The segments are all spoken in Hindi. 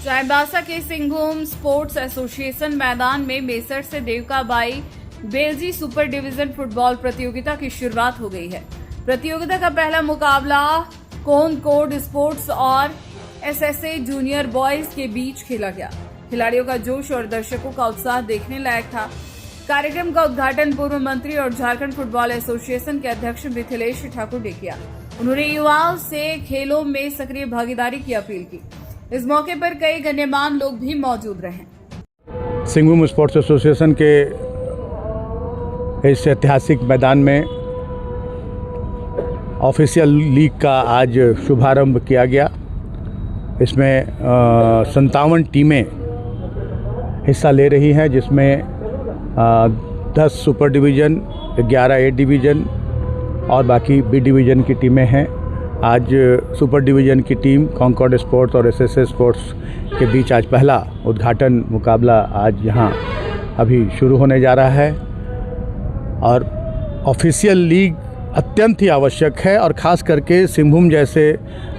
चाईबासा के सिंघम स्पोर्ट्स एसोसिएशन मैदान में मेसर से देवकाबाई बेलजी सुपर डिवीजन फुटबॉल प्रतियोगिता की शुरुआत हो गई है। प्रतियोगिता का पहला मुकाबला कोनकोड स्पोर्ट्स और एसएसए जूनियर बॉयज के बीच खेला गया। खिलाड़ियों का जोश और दर्शकों का उत्साह देखने लायक था। कार्यक्रम का उद्घाटन पूर्व मंत्री और झारखंड फुटबॉल एसोसिएशन के अध्यक्ष मिथिलेश ठाकुर ने किया। उन्होंने युवाओं से खेलों में सक्रिय भागीदारी की अपील की। इस मौके पर कई गण्यमान्य लोग भी मौजूद रहे। सिंघम स्पोर्ट्स एसोसिएशन के इस ऐतिहासिक मैदान में ऑफिशियल लीग का आज शुभारंभ किया गया। इसमें 57 टीमें हिस्सा ले रही हैं, जिसमें 10 सुपर डिवीज़न, 11 ए डिवीज़न और बाकी बी डिवीज़न की टीमें हैं। आज सुपर डिवीज़न की टीम कॉनकॉर्ड स्पोर्ट्स और एसएसए स्पोर्ट्स के बीच आज पहला उद्घाटन मुकाबला आज यहाँ अभी शुरू होने जा रहा है। और ऑफिशियल लीग अत्यंत ही आवश्यक है, और ख़ास करके सिंघम जैसे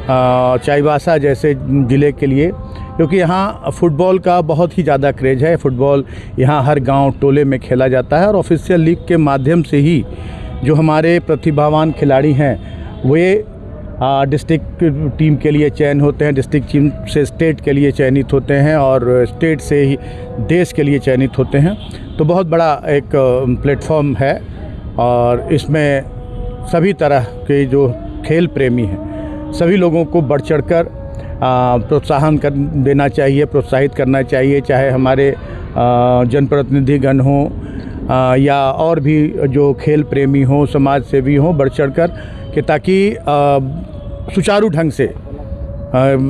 चाईबासा जैसे ज़िले के लिए, क्योंकि यहाँ फुटबॉल का बहुत ही ज़्यादा क्रेज़ है। फुटबॉल यहाँ हर गांव टोले में खेला जाता है, और ऑफिशियल लीग के माध्यम से ही जो हमारे प्रतिभावान खिलाड़ी हैं वे डिस्ट्रिक्ट टीम के लिए चयन होते हैं, डिस्ट्रिक्ट टीम से स्टेट के लिए चयनित होते हैं, और स्टेट से ही देश के लिए चयनित होते हैं। तो बहुत बड़ा एक प्लेटफॉर्म है, और इसमें सभी तरह के जो खेल प्रेमी हैं सभी लोगों को बढ़ चढ़कर प्रोत्साहन देना चाहिए, प्रोत्साहित करना चाहिए, चाहे हमारे जनप्रतिनिधिगण हों या और भी जो खेल प्रेमी हों, समाज सेवी हों, बढ़ चढ़कर कि ताकि सुचारू ढंग से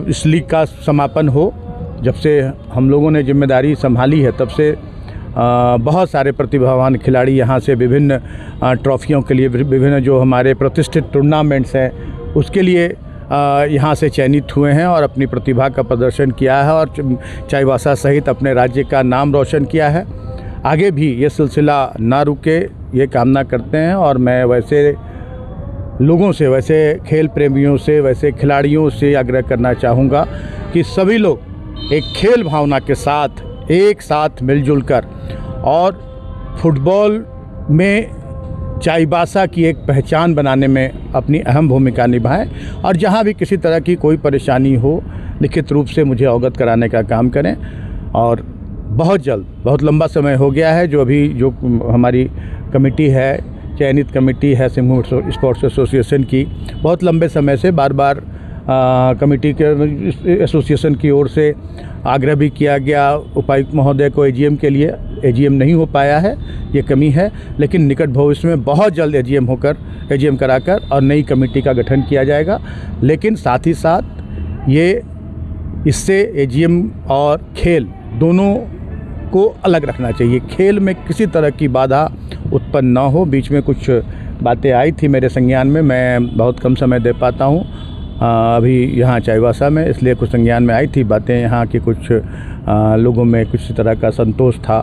इस लीग का समापन हो। जब से हम लोगों ने जिम्मेदारी संभाली है तब से बहुत सारे प्रतिभावान खिलाड़ी यहाँ से विभिन्न ट्रॉफियों के लिए, विभिन्न जो हमारे प्रतिष्ठित टूर्नामेंट्स हैं उसके लिए यहाँ से चयनित हुए हैं और अपनी प्रतिभा का प्रदर्शन किया है, और चाईबासा सहित अपने राज्य का नाम रोशन किया है। आगे भी ये सिलसिला ना रुके, ये कामना करते हैं। और मैं वैसे लोगों से, वैसे खेल प्रेमियों से, वैसे खिलाड़ियों से आग्रह करना चाहूँगा कि सभी लोग एक खेल भावना के साथ एक साथ मिलजुल कर और फुटबॉल में चाईबासा की एक पहचान बनाने में अपनी अहम भूमिका निभाएं, और जहां भी किसी तरह की कोई परेशानी हो लिखित रूप से मुझे अवगत कराने का काम करें। और बहुत जल्द, बहुत लंबा समय हो गया है जो हमारी कमेटी है, चयनित कमेटी है सिंघम स्पोर्ट्स एसोसिएशन की, बहुत लंबे समय से बार बार कमेटी के एसोसिएशन की ओर से आग्रह भी किया गया उपायुक्त महोदय को एजीएम के लिए। एजीएम नहीं हो पाया है, ये कमी है, लेकिन निकट भविष्य में बहुत जल्द एजीएम कराकर और नई कमेटी का गठन किया जाएगा। लेकिन साथ ही साथ इससे एजीएम और खेल दोनों को अलग रखना चाहिए। खेल में किसी तरह की बाधा उत्पन्न ना हो। बीच में कुछ बातें आई थी मेरे संज्ञान में, मैं बहुत कम समय दे पाता हूँ अभी यहाँ चाईबासा में, इसलिए कुछ संज्ञान में आई थी बातें। यहाँ के कुछ लोगों में कुछ तरह का संतोष था,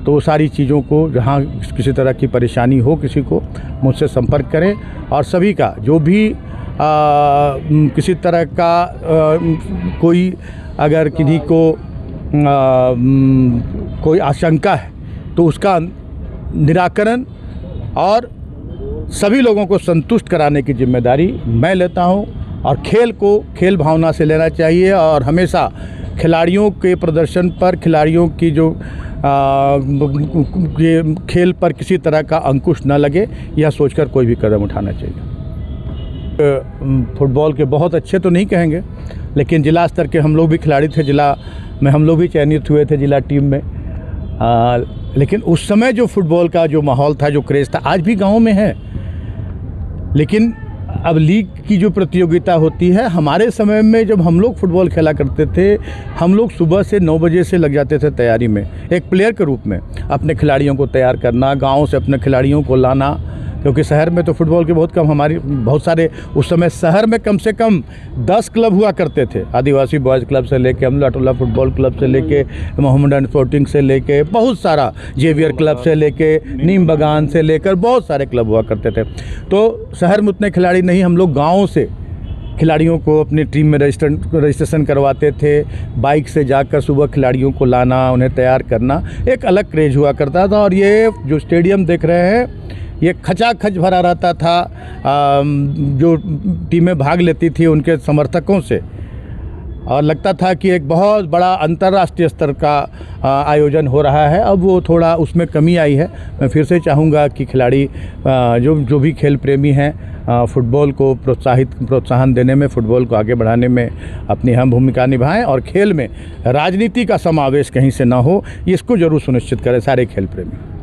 तो सारी चीज़ों को, जहाँ किसी तरह की परेशानी हो किसी को, मुझसे संपर्क करें। और सभी का जो भी किसी तरह का कोई अगर किसी को कोई आशंका है तो उसका निराकरण और सभी लोगों को संतुष्ट कराने की जिम्मेदारी मैं लेता हूं। और खेल को खेल भावना से लेना चाहिए, और हमेशा खिलाड़ियों के प्रदर्शन पर, खिलाड़ियों की जो खेल पर किसी तरह का अंकुश न लगे, यह सोचकर कोई भी कदम उठाना चाहिए। फुटबॉल के बहुत अच्छे तो नहीं कहेंगे, लेकिन जिला स्तर के हम लोग भी खिलाड़ी थे, जिला में हम लोग भी चयनित हुए थे जिला टीम में। लेकिन उस समय जो फुटबॉल का जो माहौल था, जो क्रेज़ था, आज भी गाँव में है। लेकिन अब लीग की जो प्रतियोगिता होती है, हमारे समय में जब हम लोग फुटबॉल खेला करते थे, हम लोग सुबह से 9 बजे से लग जाते थे तैयारी में, एक प्लेयर के रूप में अपने खिलाड़ियों को तैयार करना, गाँव से अपने खिलाड़ियों को लाना। क्योंकि शहर में तो फुटबॉल के बहुत कम, हमारी बहुत सारे उस समय शहर में कम से कम 10 क्लब हुआ करते थे। आदिवासी बॉयज़ क्लब से लेके, अमला टोला फुटबॉल क्लब से लेके, मोहम्मदन स्पोर्टिंग से लेके, बहुत सारा जेवियर क्लब से लेके, नीम बगान से लेकर बहुत सारे क्लब हुआ करते थे। तो शहर में उतने खिलाड़ी नहीं, हम लोग गाँव से खिलाड़ियों को अपनी टीम में रजिस्ट्रेशन करवाते थे। बाइक से जाकर सुबह खिलाड़ियों को लाना, उन्हें तैयार करना एक अलग क्रेज हुआ करता था। और ये जो स्टेडियम देख रहे हैं ये खचाखच भरा रहता था। जो टीमें भाग लेती थी उनके समर्थकों से, और लगता था कि एक बहुत बड़ा अंतर्राष्ट्रीय स्तर का आयोजन हो रहा है। अब वो थोड़ा उसमें कमी आई है। मैं फिर से चाहूँगा कि खिलाड़ी जो भी खेल प्रेमी हैं फुटबॉल को प्रोत्साहन देने में, फुटबॉल को आगे बढ़ाने में अपनी अहम भूमिका निभाएं, और खेल में राजनीति का समावेश कहीं से ना हो, इसको ज़रूर सुनिश्चित करें सारे खेल प्रेमी।